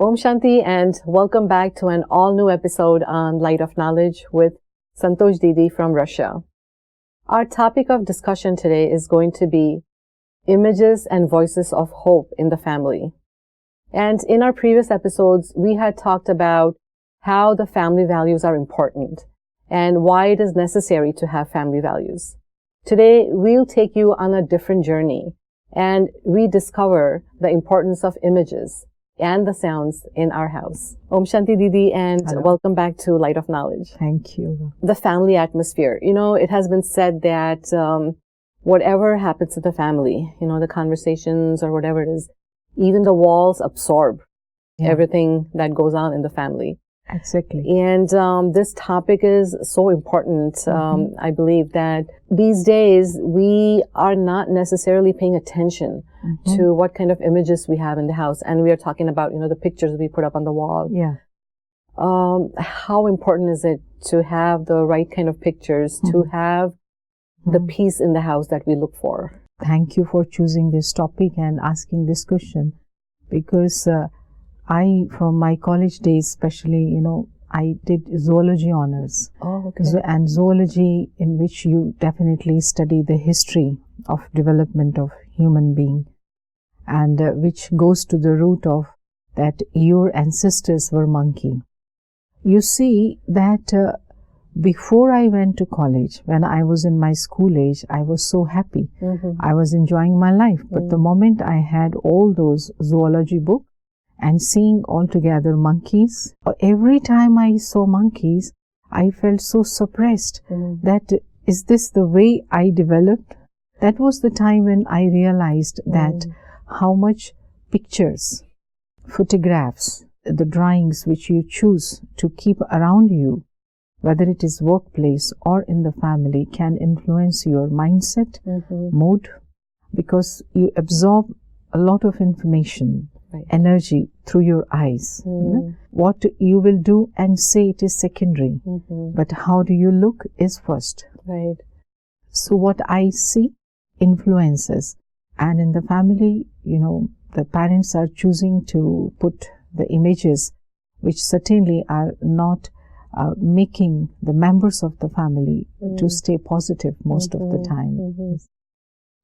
Om Shanti and welcome back to an all-new episode on Light of Knowledge with Santosh Didi from Russia. Our topic of discussion today is going to be images and voices of hope in the family. And in our previous episodes, we had talked about how the family values are important and why it is necessary to have family values. Today, we'll take you on a different journey and rediscover the importance of images and the sounds in our house. Om Shanti Didi and Hello. Welcome back to Light of Knowledge. Thank you. The family atmosphere. You know, it has been said that whatever happens to the family, you know, the conversations or whatever it is, even the walls absorb everything that goes on in the family. Exactly. And this topic is so important. I believe that these days we are not necessarily paying attention to what kind of images we have in the house. And we are talking about, you know, the pictures we put up on the wall. Yeah. How important is it to have the right kind of pictures, to have the peace in the house that we look for? Thank you for choosing this topic and asking this question, because from my college days especially, you know, I did zoology honors. Oh, okay. And zoology, in which you definitely study the history of development of human being, and which goes to the root of that your ancestors were monkey. You see that before I went to college, when I was in my school age, I was so happy. I was enjoying my life. But the moment I had all those zoology books and seeing altogether monkeys, every time I saw monkeys, I felt so suppressed. That is this the way I developed? That was the time when I realized that how much pictures, photographs, the drawings which you choose to keep around you, whether it is workplace or in the family, can influence your mindset, mood, because you absorb a lot of information, energy through your eyes. You know? What you will do and say, it is secondary, but how do you look is first. Right. So what I see influences, and in the family, you know, the parents are choosing to put the images which certainly are not making the members of the family to stay positive most of the time.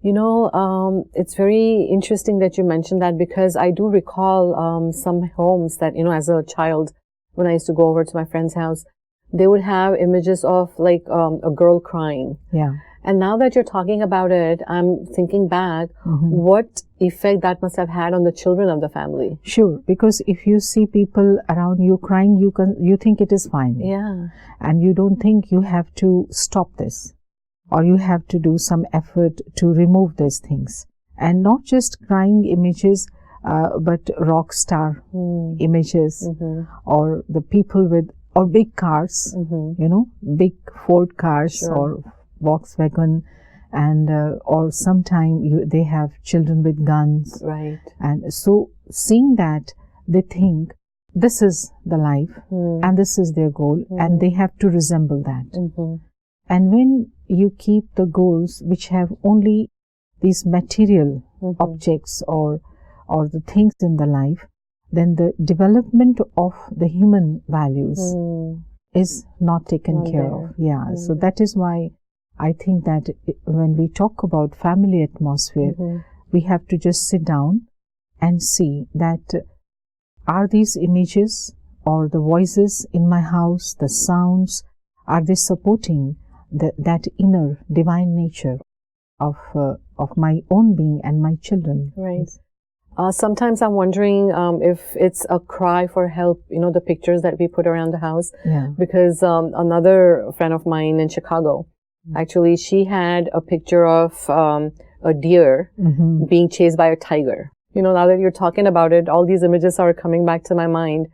You know, it's very interesting that you mentioned that, because I do recall some homes that, you know, as a child, when I used to go over to my friend's house, they would have images of like a girl crying. Yeah. And now that you're talking about it, I'm thinking back, what effect that must have had on the children of the family. Sure, because if you see people around you crying, you think it is fine. Yeah. And you don't think you have to stop this, or you have to do some effort to remove these things. And not just crying images, but rock star images, or the people with, or big cars, you know, big Ford cars or Volkswagen, and or sometime they have children with guns. Right. And so seeing that, they think this is the life and this is their goal, and they have to resemble that. And when you keep the goals which have only these material objects or the things in the life, then the development of the human values is not taken care of. Yeah. So that is why I think that when we talk about family atmosphere, we have to just sit down and see that are these images or the voices in my house, the sounds, are they supporting that inner divine nature of my own being and my children? Right. Sometimes I'm wondering if it's a cry for help, you know, the pictures that we put around the house. Yeah. Because another friend of mine in Chicago, actually, she had a picture of a deer being chased by a tiger. You know, now that you're talking about it, all these images are coming back to my mind.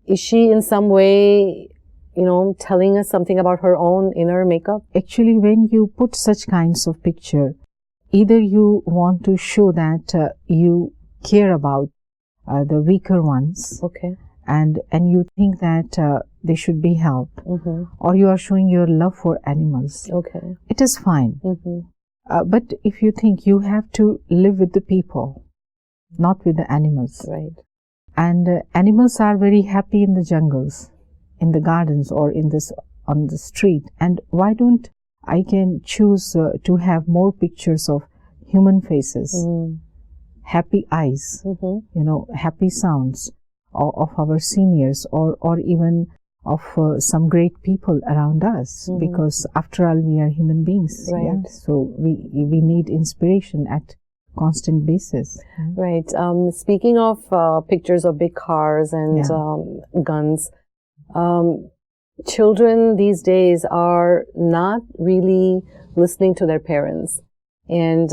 Is she in some way, you know, telling us something about her own inner makeup? Actually, when you put such kinds of picture, either you want to show that you care about the weaker ones, and you think that they should be helped, or you are showing your love for animals. It is fine. But if you think you have to live with the people, not with the animals, And animals are very happy in the jungles, in the gardens, or on the street. And why don't I can choose to have more pictures of human faces, happy eyes, happy sounds of our seniors, or even of some great people around us, because after all we are human beings. Right. Yeah? So we need inspiration at constant basis. Right. Speaking of pictures of big cars and guns, children these days are not really listening to their parents. And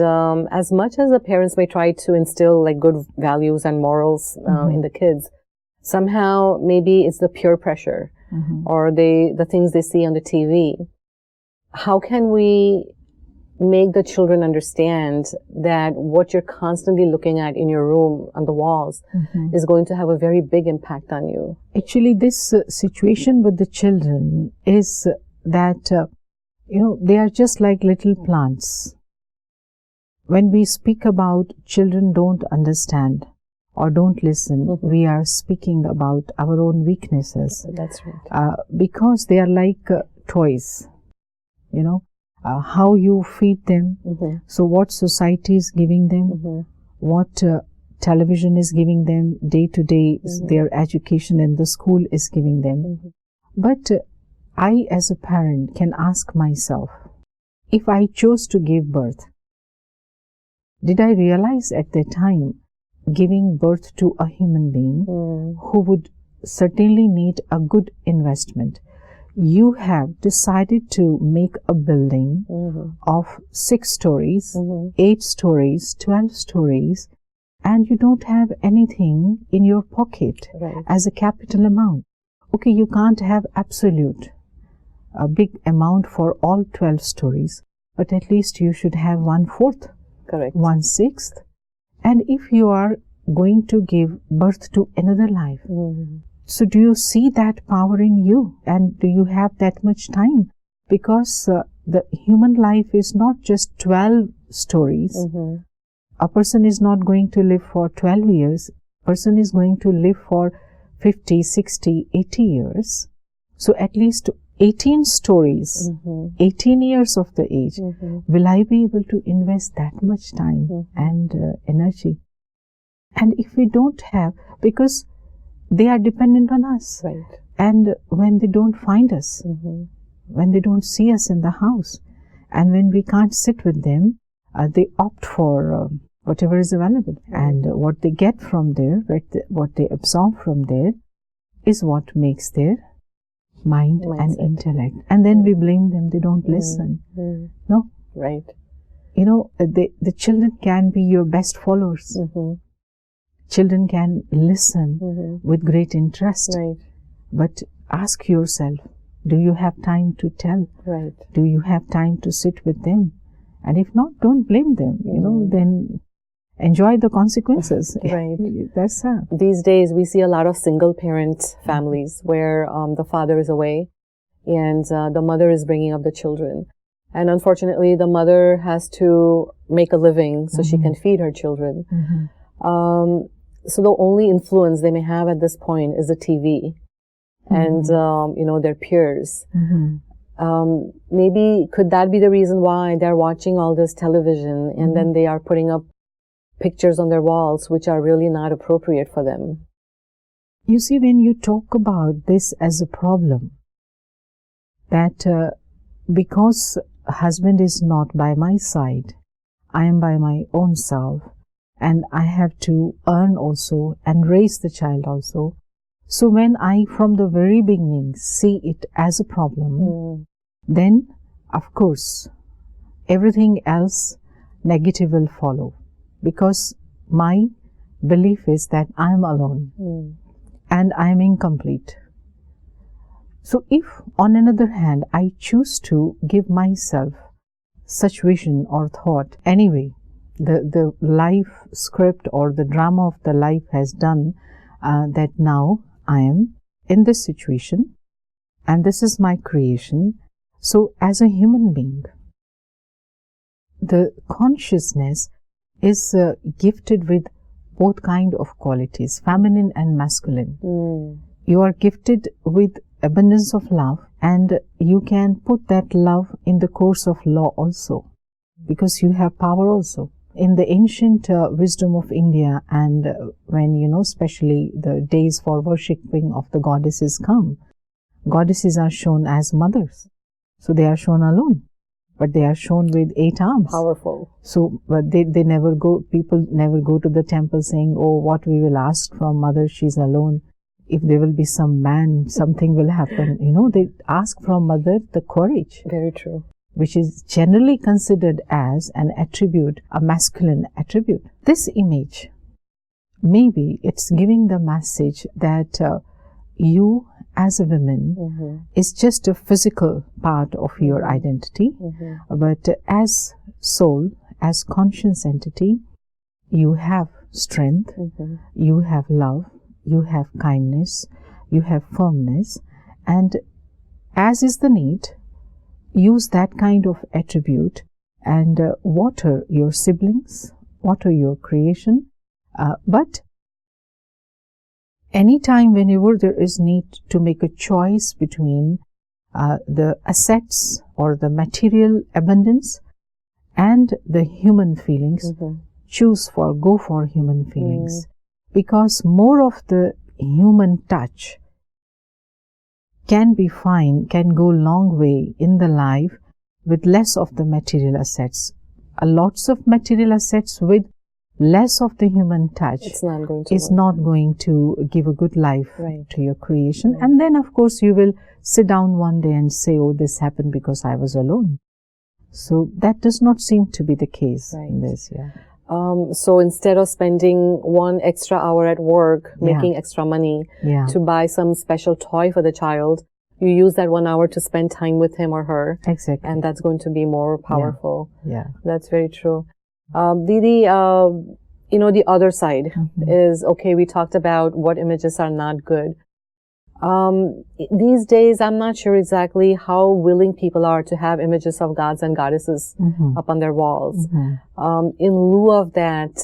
as much as the parents may try to instill like good values and morals in the kids, somehow maybe it's the peer pressure or the things they see on the TV. How can we make the children understand that what you're constantly looking at in your room on the walls is going to have a very big impact on you? Actually, this situation with the children is that, they are just like little plants. When we speak about children don't understand or don't listen, we are speaking about our own weaknesses. That's right. Because they are like toys, how you feed them. So what society is giving them, what television is giving them day to day, their education in the school is giving them. But I as a parent can ask myself, if I chose to give birth, did I realize at that time giving birth to a human being who would certainly need a good investment? You have decided to make a building of 6 stories, 8 stories, 12 stories, and you don't have anything in your pocket as a capital amount. Okay, you can't have a big amount for all 12 stories, but at least you should have 1/4. Correct. 1/6. And if you are going to give birth to another life, so do you see that power in you? And do you have that much time? Because the human life is not just 12 stories. A person is not going to live for 12 years. A person is going to live for 50, 60, 80 years. So at least 18 stories, 18 years of the age, will I be able to invest that much time and energy? And if we don't have, because they are dependent on us. Right. And when they don't find us, when they don't see us in the house, and when we can't sit with them, they opt for whatever is available. And what they get from there, what they absorb from there, is what makes their mind and intellect. And then we blame them, they don't listen. No? Right. The children can be your best followers. Children can listen with great interest. Right. But ask yourself, do you have time to tell? Right. Do you have time to sit with them? And if not, don't blame them. Then enjoy the consequences. Right. That's how. These days, we see a lot of single parent families where the father is away and the mother is bringing up the children. And unfortunately, the mother has to make a living so she can feed her children. So the only influence they may have at this point is the TV and, their peers. Maybe could that be the reason why they're watching all this television and then they are putting up pictures on their walls which are really not appropriate for them? You see, when you talk about this as a problem, that because husband is not by my side, I am by my own self, and I have to earn also and raise the child also. So when I from the very beginning see it as a problem, then of course everything else negative will follow, because my belief is that I am alone and I am incomplete. So if on another hand I choose to give myself such vision or thought, anyway, the life script or the drama of the life has done that now I am in this situation and this is my creation. So as a human being, the consciousness is gifted with both kind of qualities, feminine and masculine. You are gifted with abundance of love, and you can put that love in the course of law also, because you have power also. In the ancient wisdom of India, and when, especially the days for worshipping of the goddesses come, goddesses are shown as mothers. So they are shown alone, but they are shown with 8 arms. Powerful. So but they never go, people never go to the temple saying, oh, what we will ask from mother, she's alone. If there will be some man, something will happen. They ask from mother the courage. Very true. Which is generally considered as an attribute, a masculine attribute. This image, maybe it's giving the message that you as a woman is just a physical part of your identity, but as soul, as conscious entity, you have strength, you have love, you have kindness, you have firmness, and as is the need, use that kind of attribute and water your siblings, water your creation, but anytime whenever there is need to make a choice between the assets or the material abundance and the human feelings, go for human feelings, because more of the human touch can go long way in the life with less of the material assets. Lots of material assets with less of the human touch is not going to give a good life to your creation. And then, of course, you will sit down one day and say, oh, this happened because I was alone. So that does not seem to be the case in this. So instead of spending 1 extra hour at work, making extra money to buy some special toy for the child, you use that 1 hour to spend time with him or her. Exactly. And that's going to be more powerful. Yeah. That's very true. Didi, the other side is, okay, we talked about what images are not good. These days, I'm not sure exactly how willing people are to have images of gods and goddesses up on their walls. In lieu of that,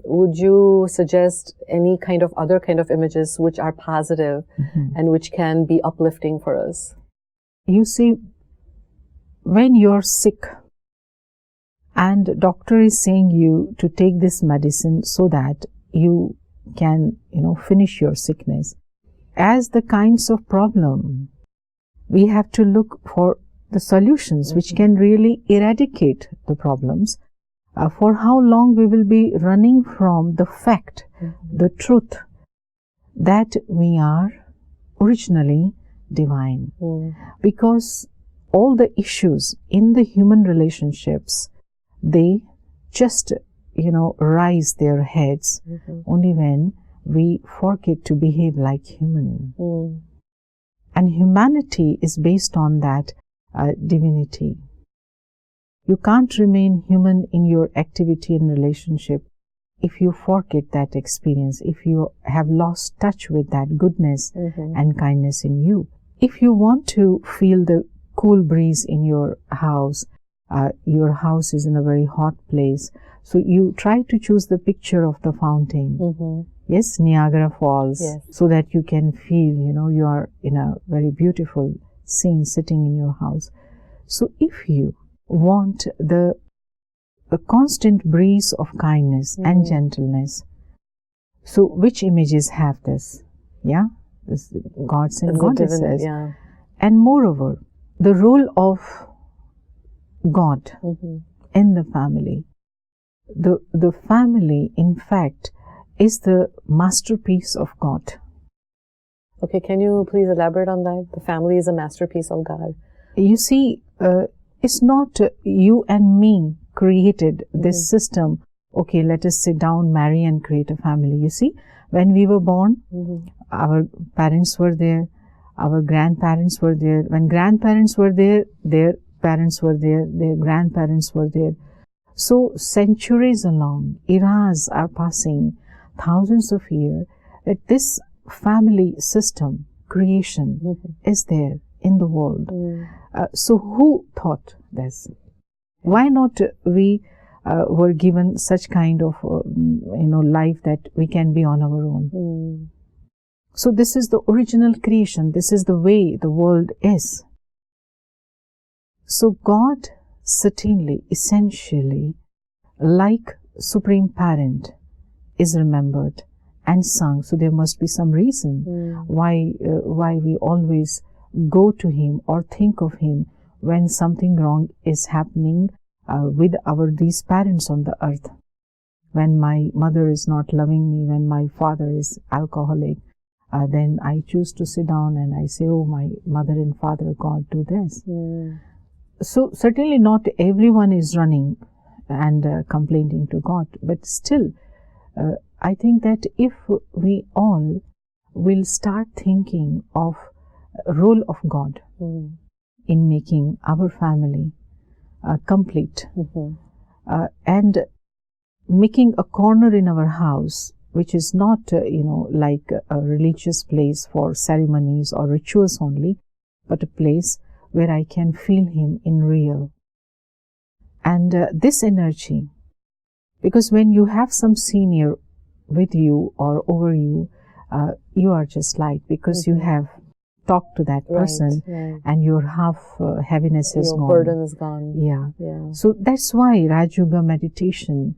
would you suggest any other kind of images which are positive and which can be uplifting for us? You see, when you're sick and doctor is saying you to take this medicine so that you can, finish your sickness, as the kinds of problem, we have to look for the solutions which can really eradicate the problems. For how long we will be running from the fact, the truth, that we are originally divine. Because all the issues in the human relationships, they just, rise their heads only when we forget to behave like human. And humanity is based on that divinity. You can't remain human in your activity and relationship if you forget that experience, if you have lost touch with that goodness and kindness in you. If you want to feel the cool breeze in your house is in a very hot place, so you try to choose the picture of the fountain. Yes, Niagara Falls, so that you can feel, you are in a very beautiful scene sitting in your house. So if you want the constant breeze of kindness and gentleness, so which images have this? This gods and goddesses. And moreover, the role of God in the family. The family, in fact, is the masterpiece of God. Okay, can you please elaborate on that? The family is a masterpiece of God. You see, it's not you and me created this system. Okay, let us sit down, marry and create a family. You see, when we were born, our parents were there, our grandparents were there. When grandparents were there, their parents were there, their grandparents were there. So centuries along, eras are passing, thousands of years, that this family system, creation, is there in the world. So who thought this? Why not we were given such kind of life that we can be on our own. So this is the original creation. This is the way the world is. So God certainly, essentially, like Supreme Parent, is remembered and sung. So there must be some reason why we always go to Him or think of Him when something wrong is happening with these parents on the earth. When my mother is not loving me, when my father is alcoholic, then I choose to sit down and I say, oh, my mother and father, God, do this. So certainly not everyone is running and complaining to God, but still, I think that if we all will start thinking of role of God in making our family complete, and making a corner in our house which is not like a religious place for ceremonies or rituals only, but a place where I can feel Him in real. And this energy, because when you have some senior with you or over you, you are just light, because you have talked to that person, and your half heaviness is gone. Your burden is gone. Yeah. So that's why Rajyoga meditation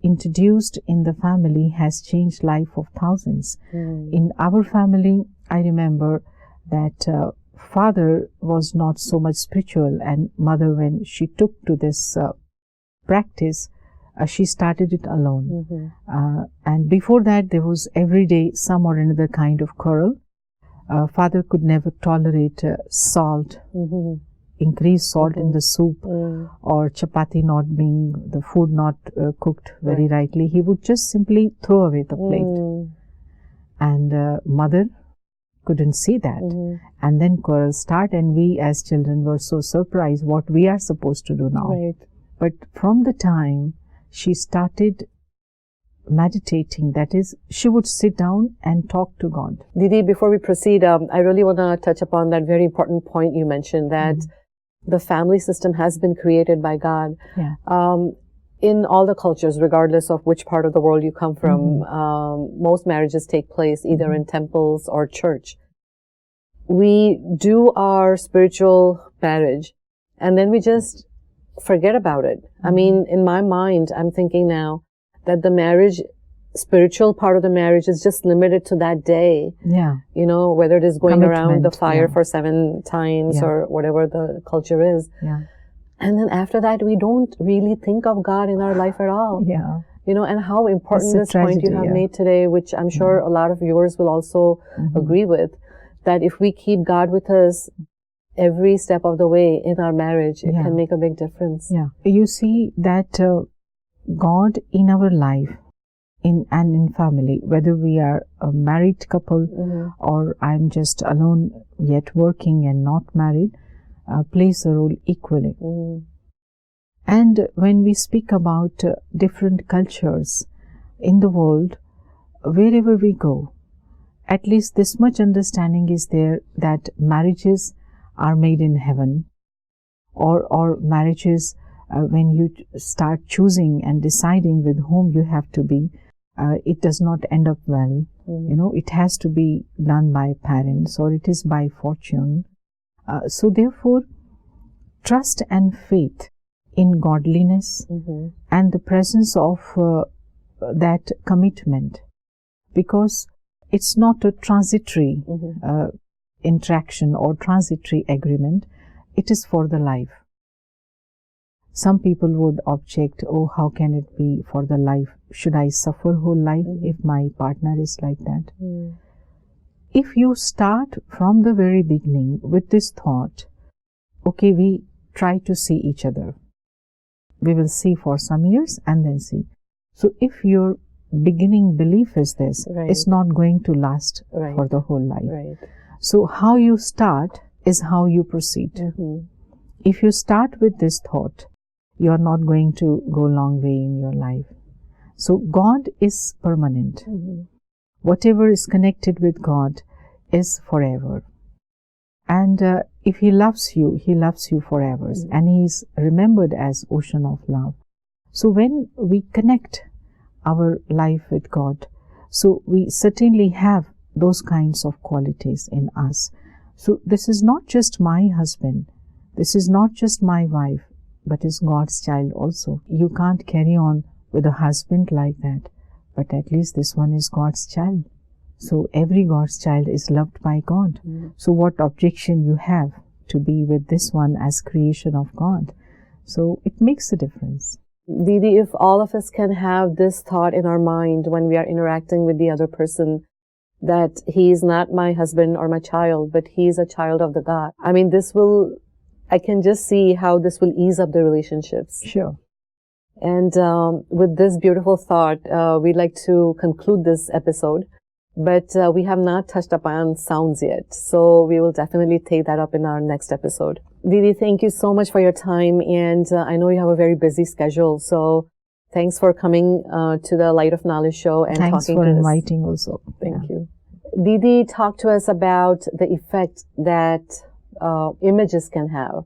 introduced in the family has changed life of thousands. In our family, I remember that father was not so much spiritual, and mother, when she took to this practice, she started it alone. And before that, there was every day some or another kind of quarrel. Father could never tolerate salt, increased salt in the soup, or chapati not being, the food not cooked very rightly. He would just simply throw away the plate. And mother couldn't see that. And then quarrels start, and we as children were so surprised what we are supposed to do now. But from the time she started meditating, that is, she would sit down and talk to God. Didi, before we proceed, I really want to touch upon that very important point you mentioned, that the family system has been created by God. In all the cultures, regardless of which part of the world you come from, most marriages take place either in temples or church. We do our spiritual marriage, and then we just forget about it. I mean, in my mind, I'm thinking now that the marriage, spiritual part of the marriage, is just limited to that day. You know, whether it is going around the fire for 7 times or whatever the culture is. And then after that, we don't really think of God in our life at all. You know, and how important this point you have made today, which I'm sure a lot of viewers will also agree with, that if we keep God with us every step of the way in our marriage, it can make a big difference. You see that God in our life, in family, whether we are a married couple or I'm just alone yet working and not married, plays a role equally. And when we speak about different cultures in the world, wherever we go, at least this much understanding is there that marriages are made in heaven, or marriages, when you start choosing and deciding with whom you have to be, it does not end up well. You know, it has to be done by parents, or it is by fortune. So therefore, trust and faith in godliness and the presence of that commitment, because it's not a transitory interaction or transitory agreement, it is for the life. Some people would object, oh, how can it be for the life? Should I suffer whole life if my partner is like that? If you start from the very beginning with this thought, okay, we try to see each other. We will see for some years and then see. So if your beginning belief is this, it's not going to last for the whole life. So how you start is how you proceed. If you start with this thought, you are not going to go a long way in your life. So God is permanent. Whatever is connected with God is forever. And if He loves you forever. And He is remembered as Ocean of Love. So when we connect our life with God, so we certainly have those kinds of qualities in us. So this is not just my husband, this is not just my wife, but is God's child also. You can't carry on with a husband like that, but at least this one is God's child. So every God's child is loved by God. So what objection you have to be with this one as creation of God? So it makes a difference. Didi, if all of us can have this thought in our mind when we are interacting with the other person, that he is not my husband or my child, but he is a child of the God. I mean, I can just see how this will ease up the relationships. Sure. And with this beautiful thought, we'd like to conclude this episode. But we have not touched upon sounds yet. So we will definitely take that up in our next episode. Didi, thank you so much for your time. And I know you have a very busy schedule. So thanks for coming to the Light of Knowledge show and thanks talking for to us. inviting also. Thank you. Didi, talk to us about the effect that images can have.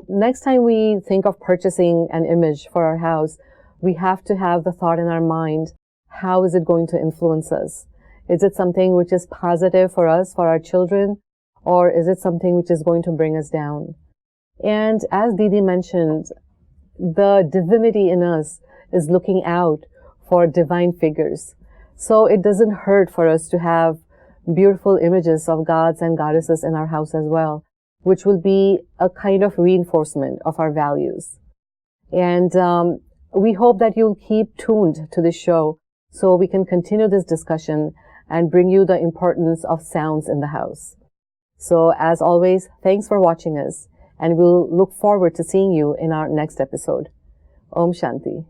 Next time we think of purchasing an image for our house, we have to have the thought in our mind, how is it going to influence us? Is it something which is positive for us, for our children, or is it something which is going to bring us down? And as Didi mentioned, the divinity in us is looking out for divine figures. So it doesn't hurt for us to have beautiful images of gods and goddesses in our house as well, which will be a kind of reinforcement of our values. And we hope that you'll keep tuned to this show so we can continue this discussion and bring you the importance of sounds in the house. So as always, thanks for watching us, and we'll look forward to seeing you in our next episode. Om Shanti.